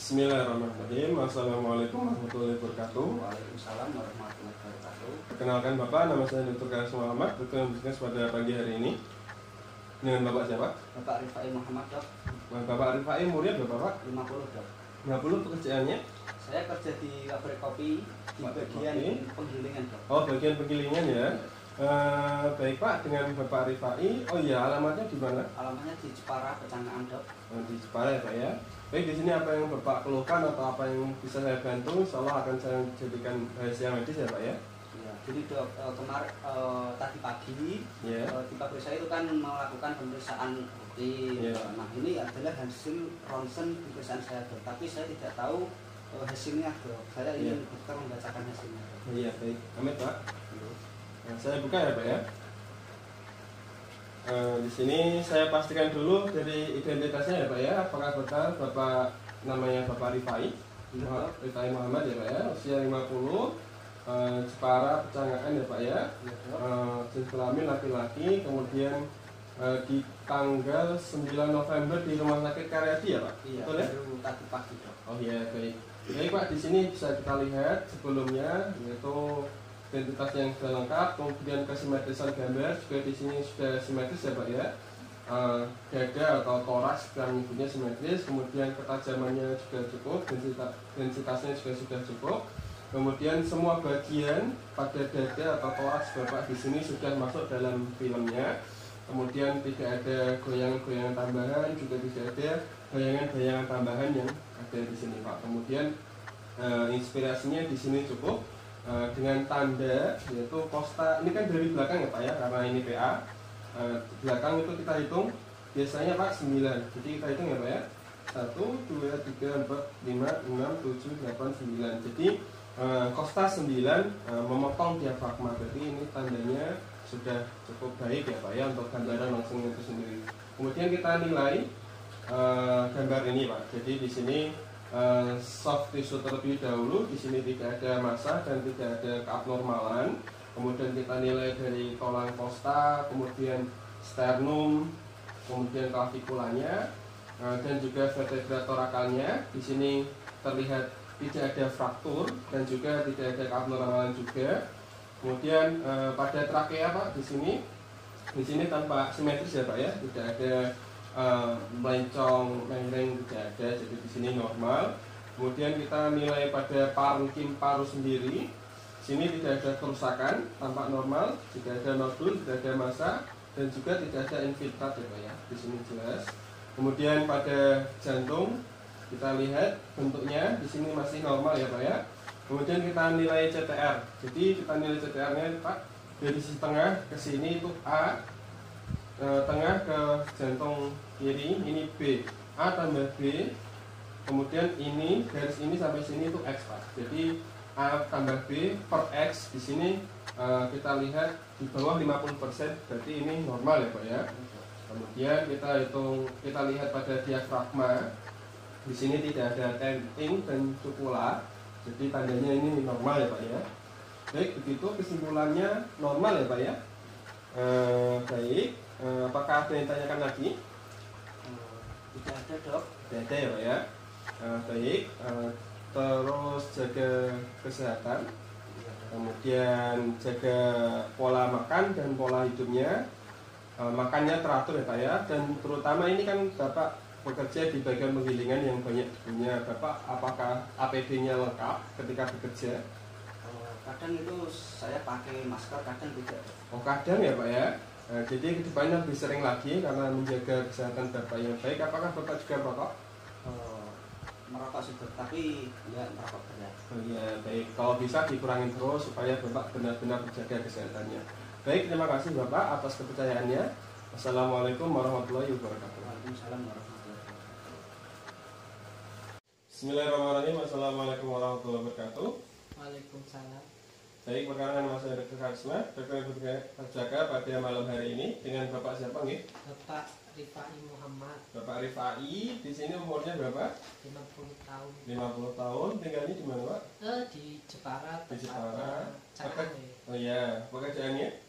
Bismillahirrahmanirrahim. Assalamualaikum warahmatullahi wabarakatuh. Waalaikumsalam warahmatullahi wabarakatuh. Perkenalkan Bapak, nama saya Dr. Karis Muhammad, dokter yang bisnis pada pagi hari ini. Dengan Bapak siapa? Bapak Rifai Muhammad, Dok. Bapak Rifai, umurnya berapa Pak? 50, Dok. 50. Pekerjaannya? Saya kerja di pabrik kopi di bagian penggilingan, Dok. Oh, bagian penggilingan ya. Baik Pak, dengan Bapak Rifai. Oh iya, alamatnya di mana? Alamatnya di Jepara, Pecangaan, Dok. Di Jepara ya Pak ya. Baik, di sini apa yang Bapak keluhkan atau apa yang bisa saya bantu, insyaallah akan saya jadikan rahasia medis ya Pak ya. Ya, jadi Dok, kemarin tadi pagi di pabrik saya itu kan melakukan pemeriksaan rutin. Nah, ini adalah hasil ronsen pemeriksaan saya, Dok. Tapi saya tidak tahu hasilnya, Dok. Saya ingin dokter membacakan hasilnya, Dok. Iya, baik. Amin Pak. Nah, saya buka ya Pak ya. Di sini saya pastikan dulu dari identitasnya ya Pak ya. Apakah betul Bapak namanya Bapak Rifai? Rifai Muhammad ya Pak ya. Usia 50, Jepara, Pecangaan ya Pak ya. Jenis kelamin laki-laki. Kemudian di tanggal 9 November di Rumah Sakit Karyadi ya Pak? Iya, betul ya? baru tadi pagi, Dok. Oh iya, baik. Baik Pak, di sini bisa kita lihat sebelumnya yaitu identitas yang sudah lengkap, kemudian kesimetrisan gambar juga di sini sudah simetris ya Pak ya. Dada atau toraks yang punya simetris, kemudian ketajamannya juga cukup, densitasnya juga sudah cukup. Kemudian semua bagian pada dada atau toraks Bapak di sini sudah masuk dalam filmnya. Kemudian tidak ada goyangan-goyangan tambahan, juga tidak ada bayangan-bayangan tambahan yang ada di sini Pak. Kemudian inspirasinya di sini cukup. Dengan tanda yaitu kosta, ini kan dari belakang ya Pak ya, karena ini PA. Belakang itu kita hitung biasanya Pak 9, jadi kita hitung ya Pak ya, 1, 2, 3, 4, 5, 6, 7, 8, 9. Jadi kosta 9 memotong diafragma, berarti ini tandanya sudah cukup baik ya Pak ya untuk gambaran langsung itu sendiri. Kemudian kita nilai gambar ini Pak, jadi di sini soft tissue terlebih dahulu, di sini tidak ada massa dan tidak ada keabnormalan. Kemudian kita nilai dari tulang kosta, kemudian sternum, kemudian claviculanya, dan juga vertebra torakalnya. Di sini terlihat tidak ada fraktur dan juga tidak ada keabnormalan juga. Kemudian pada trakea Pak, di sini tanpa simetris ya Pak ya, tidak ada melencong, mengreng, tidak ada, jadi di sini normal. Kemudian kita nilai pada parenkim paru sendiri, sini tidak ada kerusakan, tampak normal, tidak ada nodul, tidak ada massa, dan juga tidak ada infiltrat ya Pak ya, di sini jelas. Kemudian pada jantung kita lihat bentuknya di sini masih normal ya Pak ya. Kemudian kita nilai CTR, jadi kita nilai CTR-nya Pak dari sisi tengah ke sini itu A, tengah ke jantung kiri ini B, A tambah B, kemudian ini garis ini sampai sini itu X Pak. Jadi A tambah B per X di sini kita lihat di bawah 50%, berarti ini normal ya Pak ya. Kemudian kita lihat pada diafragma, di sini tidak ada tenting dan cupula, jadi tandanya ini normal ya Pak ya. Baik, begitu kesimpulannya normal ya Pak ya. Baik. Apakah ada yang ditanyakan lagi? Tidak ada Dok. Tidak ada ya Pak ya. Baik, terus jaga kesehatan, kemudian jaga pola makan dan pola hidupnya. Makannya teratur ya Pak ya, dan terutama ini kan Bapak bekerja di bagian penggilingan yang banyak debunya. Bapak apakah APD-nya lengkap ketika bekerja? Kadang itu saya pakai masker, kadang tidak. Oh kadang ya Pak ya. Jadi kedepannya lebih sering lagi karena menjaga kesehatan Bapak yang baik. Apakah Bapak juga merokok? Merokok sudah, tapi enggak merokok berat. Oh iya, baik. Kalau bisa dikurangin terus supaya Bapak benar-benar menjaga kesehatannya. Baik, terima kasih Bapak atas kepercayaannya. Assalamualaikum warahmatullahi wabarakatuh. Waalaikumsalam warahmatullahi wabarakatuh. Bismillahirrahmanirrahim. Assalamualaikum warahmatullahi wabarakatuh. Waalaikumsalam. Baik, perkenalkan nama saya Dr. Karisma, dokter yang terjaga pada malam hari ini dengan Bapak siapa nih? Bapak Rifai Muhammad. Bapak Rifai, di sini umurnya berapa? 50 tahun. 50 tahun, tinggalnya di mana Pak? Di Jepara. Di Jepara. Cakate. Oh iya, pekerjaannya?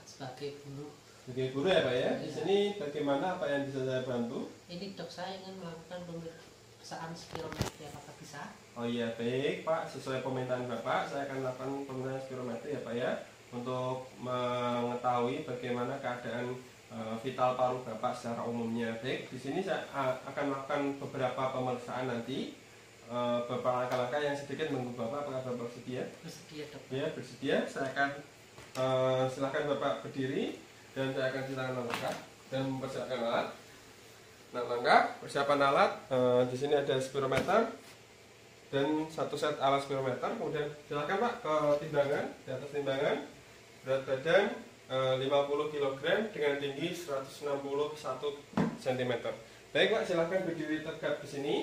Sebagai guru. Sebagai guru ya Pak ya? Di sini bagaimana, apa yang bisa saya bantu? Ini Dok, saya ingin melakukan pemeriksaan spirometri, apakah bisa? Oh iya, baik Pak, sesuai permintaan Bapak saya akan lakukan pemeriksaan spirometri ya Pak ya, untuk mengetahui bagaimana keadaan vital paru Bapak secara umumnya. Baik, di sini saya akan melakukan beberapa pemeriksaan nanti, beberapa langkah-langkah yang sedikit menunggu Bapak. Apakah Bapak bersedia? Bersedia, dok. Ya, bersedia. Saya akan silakan Bapak berdiri dan saya akan silakan langkah dan mempersiapkan alat. Nah, langkah persiapan alat, di sini ada spirometer dan satu set alat spirometer. Kemudian silakan Pak ke timbangan, di atas timbangan berat badan 50 kg dengan tinggi 161 cm. Baik Pak, silakan berdiri tegak di sini.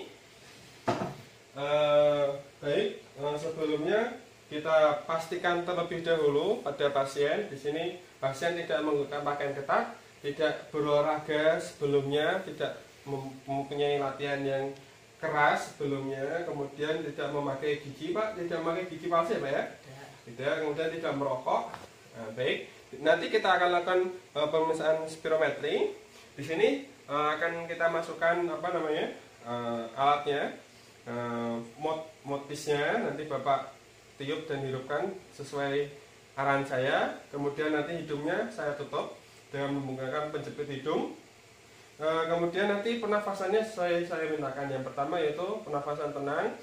Baik, sebelumnya kita pastikan terlebih dahulu pada pasien. Di sini pasien tidak menggunakan pakaian ketat, tidak berolahraga sebelumnya, tidak mempunyai latihan yang keras sebelumnya, kemudian tidak memakai gigi Pak, tidak memakai gigi palsu ya Pak ya? Tidak, kemudian tidak merokok. Nah, baik, nanti kita akan lakukan pemeriksaan spirometri. Di sini akan kita masukkan alatnya, modpisnya, nanti Bapak tiup dan hirupkan sesuai arahan saya. Kemudian nanti hidungnya saya tutup dengan menggunakan penjepit hidung. Kemudian nanti pernafasannya saya mintakan. Yang pertama yaitu pernafasan tenang,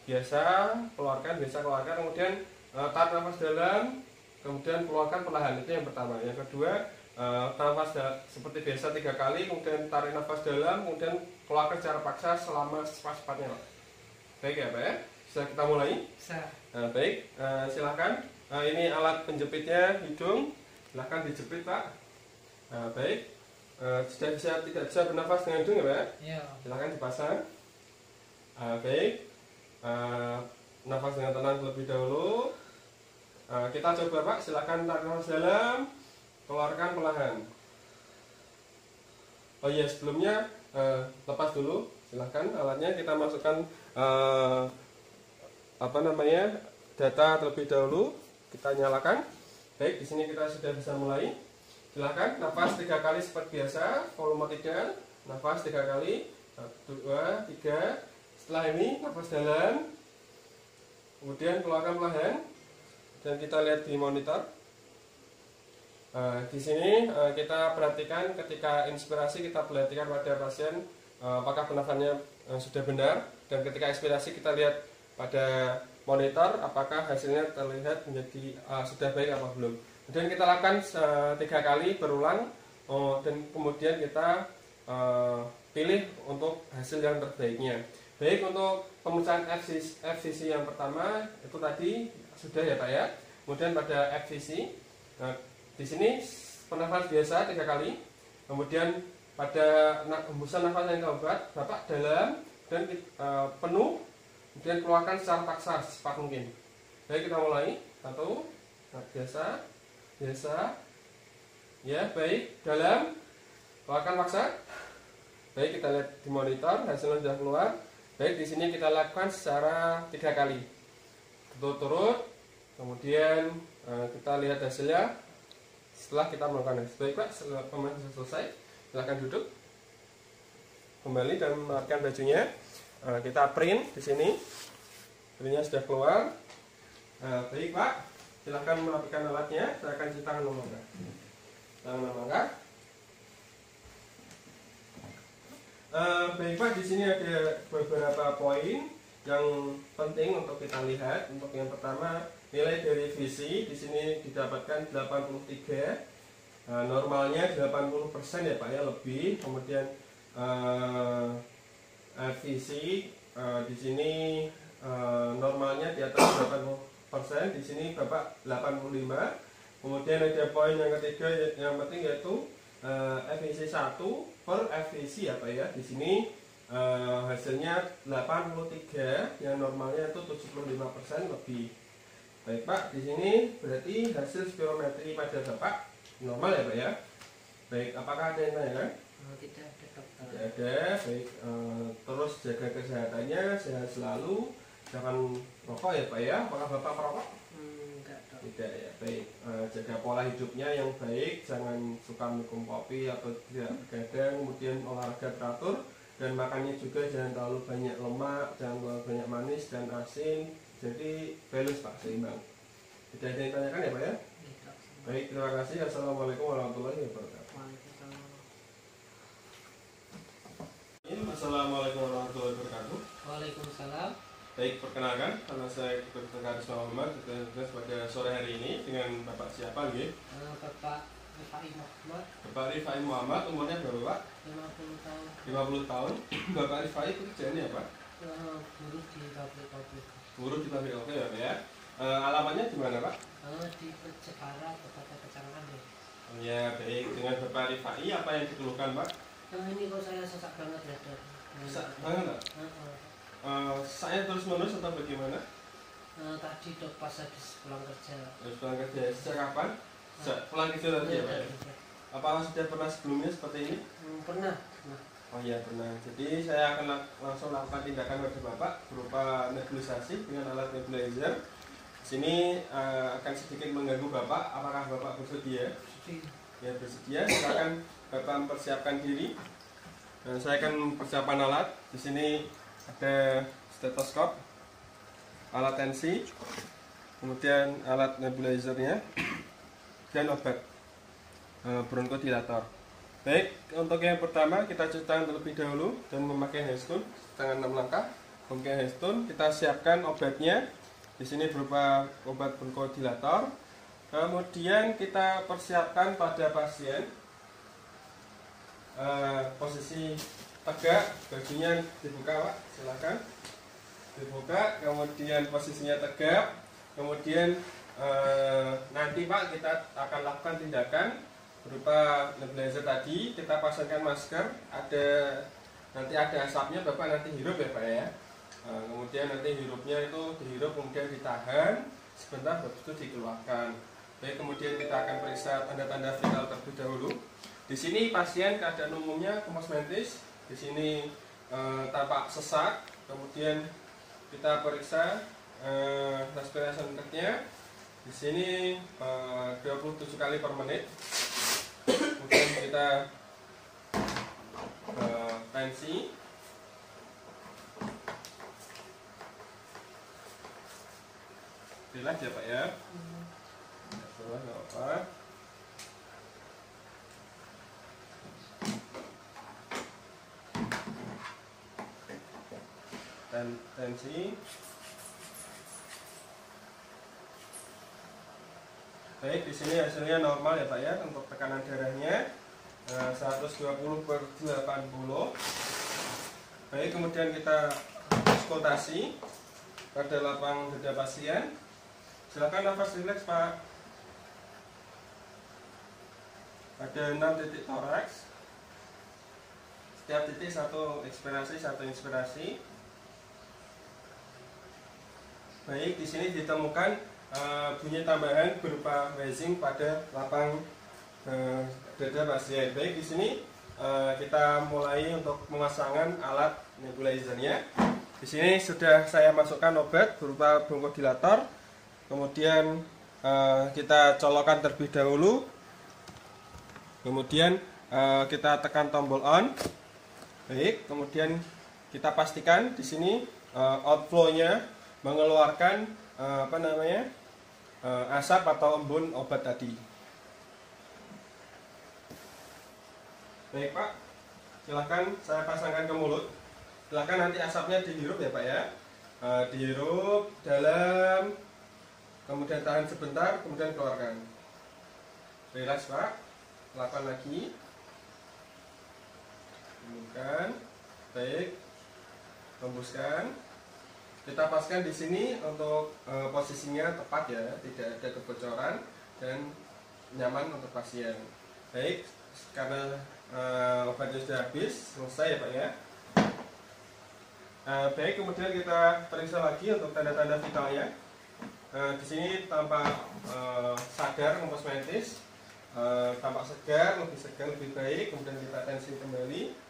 biasa keluarkan, kemudian tarik nafas dalam, kemudian keluarkan perlahan. Itu yang pertama. Yang kedua, nafas seperti biasa 3 kali, kemudian tarik nafas dalam, kemudian keluarkan secara paksa selama cepat-cepatnya. Baik ya Pak ya, bisa kita mulai? Bisa. Nah, baik, silahkan. Ini alat penjepitnya hidung, silahkan dijepit Pak. Nah, baik, sudah tidak bisa bernafas dengan hidung ya Pak? Iya. Silahkan dipasang. Baik, nafas dengan tenang terlebih dahulu. Kita coba Pak, silahkan tarik nafas dalam, keluarkan perlahan. Oh iya, sebelumnya lepas dulu, silahkan alatnya. Kita masukkan data terlebih dahulu. Kita nyalakan. Baik, di sini kita sudah bisa mulai. Silahkan nafas 3 kali seperti biasa, volume 3. Nafas 3 kali, 1, 2, 3. Setelah ini nafas dalam, kemudian keluarkan perlahan. Dan kita lihat di monitor. Di sini kita perhatikan ketika inspirasi, kita perhatikan pada pasien apakah pernafasannya sudah benar, dan ketika ekspirasi kita lihat pada monitor apakah hasilnya terlihat menjadi sudah baik apa belum. Kemudian kita lakukan 3 kali berulang, dan kemudian kita pilih untuk hasil yang terbaiknya. Baik, untuk pemeriksaan FCC yang pertama itu tadi sudah ya Pak ya. Kemudian pada FCC, di sini penafas biasa 3 kali. Kemudian pada hembusan nafas yang keempat, Bapak dalam dan penuh, kemudian keluarkan secara paksa secepat mungkin. Baik, kita mulai. 1, biasa, ya baik, dalam, keluarkan paksa. Baik, kita lihat di monitor hasilnya sudah keluar. Baik, di sini kita lakukan secara 3 kali berturut-turut. Kemudian kita lihat hasilnya setelah kita melakukan. Baik Pak, setelah pemeriksaan selesai, silakan duduk kembali dan mengeluarkan bajunya. Kita print di sini, printnya sudah keluar. Baik Pak, silakan merapikan alatnya. Saya akan cuci tangan mangga. Baik Pak, di sini ada beberapa poin yang penting untuk kita lihat. Untuk yang pertama, nilai dari visi di sini didapatkan 83. Normalnya 80% ya Pak ya, lebih. Kemudian visi di sini normalnya di atas 80%, di sini Bapak 85. Kemudian ada poin yang ketiga yang penting yaitu FVC 1 per FVC ya Pak ya. Di sini hasilnya 83, yang normalnya itu 75% lebih. Baik Pak, di sini berarti hasil spirometri pada Bapak normal ya Pak ya. Baik, apakah ada yang tanyakan? Tidak ada dokter. Tidak ada. Baik, terus jaga kesehatannya, sehat selalu, jangan rokok ya Pak ya. Apakah Bapak perokok? Enggak dok. Tidak ya. Baik, jaga pola hidupnya yang baik, jangan suka minum kopi atau tidak begadang, kemudian olahraga teratur. dan makannya juga jangan terlalu banyak lemak, jangan terlalu banyak manis dan asin, jadi balance Pak, seimbang. Tidak ada yang ditanyakan ya Pak ya? Baik, terima kasih. Assalamualaikum warahmatullahi wabarakatuh. Assalamualaikum warahmatullahi wabarakatuh. Waalaikumsalam. Baik, perkenalkan, nama saya Dr. Karisma Muhammad, kita pada sore hari ini dengan Bapak siapa nggih? Bapak Rifai Muhammad. Bapak Rifai Muhammad, umurnya berapa Pak? 50 tahun. 50 tahun. Bapak Rifai pekerjaannya apa? Guru di pabrik kopi. Guru di pabrik kopi ya Pak ya? Alamatnya di mana Pak? Di Jepara, Kota Kecamatan ya. Ya baik, dengan Bapak Rifai apa yang dikeluhkan Pak? Ini kok saya sesak banget ya dok. Sesak banget Pak? Saya terus menerus atau bagaimana? Tadi dok pas habis pulang kerja. Habis pulang kerja, sejak kapan? Sejak pulang kerja tadi ya Pak ya? Apakah sudah pernah sebelumnya seperti ini? Pernah. Oh iya pernah. Jadi saya akan langsung lakukan tindakan pada Bapak berupa nebulisasi dengan alat nebulizer. Sini akan sedikit mengganggu Bapak. Apakah Bapak bersedia? Ya bersedia. Silakan Bapak mempersiapkan diri. Dan saya akan persiapan alat. Di sini ada stetoskop, alat tensi, kemudian alat nebulizernya, dan obat bronkodilator. Baik, untuk yang pertama kita cuci tangan terlebih dahulu dan memakai handstone tangan 6 langkah. Memakai handstone, kita siapkan obatnya. Di sini berupa obat bronkodilator. Kemudian kita persiapkan pada pasien posisi tegak, bajunya dibuka Pak, silakan dibuka, kemudian posisinya tegak, kemudian nanti Pak kita akan lakukan tindakan berupa nebulizer tadi, kita pasangkan masker, nanti ada asapnya, Bapak nanti hirup ya Pak ya. Kemudian nanti hirupnya itu dihirup kemudian ditahan sebentar, habis itu dikeluarkan. Baik, kemudian kita akan periksa tanda-tanda vital terlebih dahulu. Di sini pasien keadaan umumnya kosmetis. Di sini tampak sesak, kemudian kita periksa respiration rate-nya. Di sini 27 kali per menit. Kemudian kita tensi. Relax ya Pak ya. Nggak apa-apa. Dan tensi. Baik, di sini hasilnya normal ya Pak ya untuk tekanan darahnya 120/80. Baik, kemudian kita auskultasi pada lapang dada pasien. Silakan nafas rileks Pak. Ada 6 titik toraks. Setiap titik satu ekspirasi, satu inspirasi. Baik, di sini ditemukan bunyi tambahan berupa wheezing pada lapang dada pasien. Baik, di sini kita mulai untuk pemasangan alat nebulizernya. Di sini sudah saya masukkan obat berupa bronkodilator. Kemudian kita colokkan terlebih dahulu. Kemudian kita tekan tombol on. Baik, kemudian kita pastikan di sini outflow-nya mengeluarkan asap atau embun obat tadi. Baik Pak, silakan saya pasangkan ke mulut. Silakan nanti asapnya dihirup ya Pak ya. Dihirup dalam, kemudian tahan sebentar, kemudian keluarkan. Relax Pak, lakukan lagi. Hembuskan, baik, hembuskan. Kita pastikan di sini untuk posisinya tepat ya, tidak ada kebocoran dan nyaman untuk pasien. Baik, karena obatnya sudah habis, selesai ya Pak ya. Baik, kemudian kita periksa lagi untuk tanda-tanda vitalnya. Di sini tampak sadar, kosmetis, tampak segar, lebih baik. Kemudian kita tensi kembali.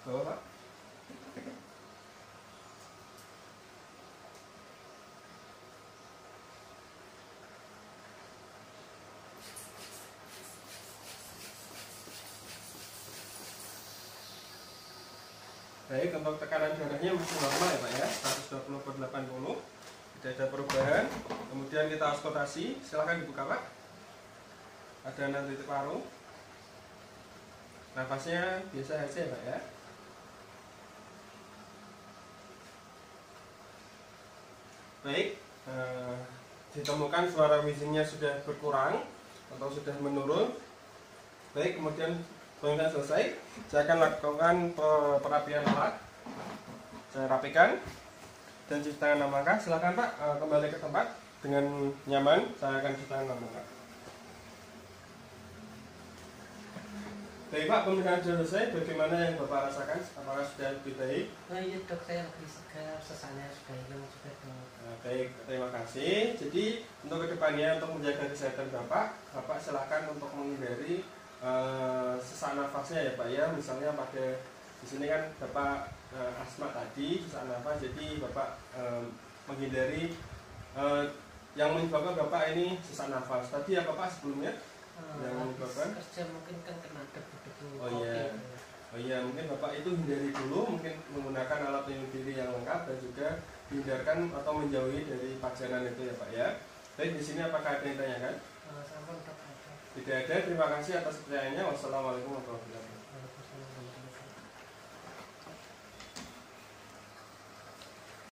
Bawa Pak. Baik, untuk tekanan darahnya masih normal ya Pak ya, 120/80, tidak ada perubahan. Kemudian kita auskultasi, silahkan dibuka Pak. Ada 6 titik paru. Nafasnya biasa aja ya Pak ya. Baik, ditemukan suara wheezingnya sudah berkurang atau sudah menurun. Baik, kemudian pemeriksaan selesai, saya akan lakukan perapian alat. Saya rapikan dan cuci tangan 6 langkah. Silakan Pak, kembali ke tempat dengan nyaman. Saya akan cuci tangan 6 langkah. Baik Pak, pemeriksaan sudah selesai. Bagaimana yang Bapak rasakan? Apakah sudah lebih baik? Nah iya dok, saya lebih segar, sesaknya sudah hilang juga dok. Baik, terima kasih. Jadi untuk kedepannya, untuk menjaga kesehatan Bapak silakan untuk menghindari sesak nafasnya ya Pak ya. Misalnya pada di sini kan Bapak asma tadi, sesak nafas, jadi Bapak menghindari yang menyebabkan Bapak ini sesak nafas. Tadi apa Pak sebelumnya? Yang menyebabkan kerja mungkin kan kena debu-debu. Oh iya. Oh iya, mungkin Bapak itu hindari dulu, mungkin menggunakan alat pelindung diri yang lengkap dan juga hindarkan atau menjauhi dari pajanan itu ya Pak ya. Baik, di sini apakah ada yang ditanyakan? Sama dok ada. Tidak ada. Terima kasih atas pertanyaannya. Wassalamualaikum warahmatullahi wabarakatuh.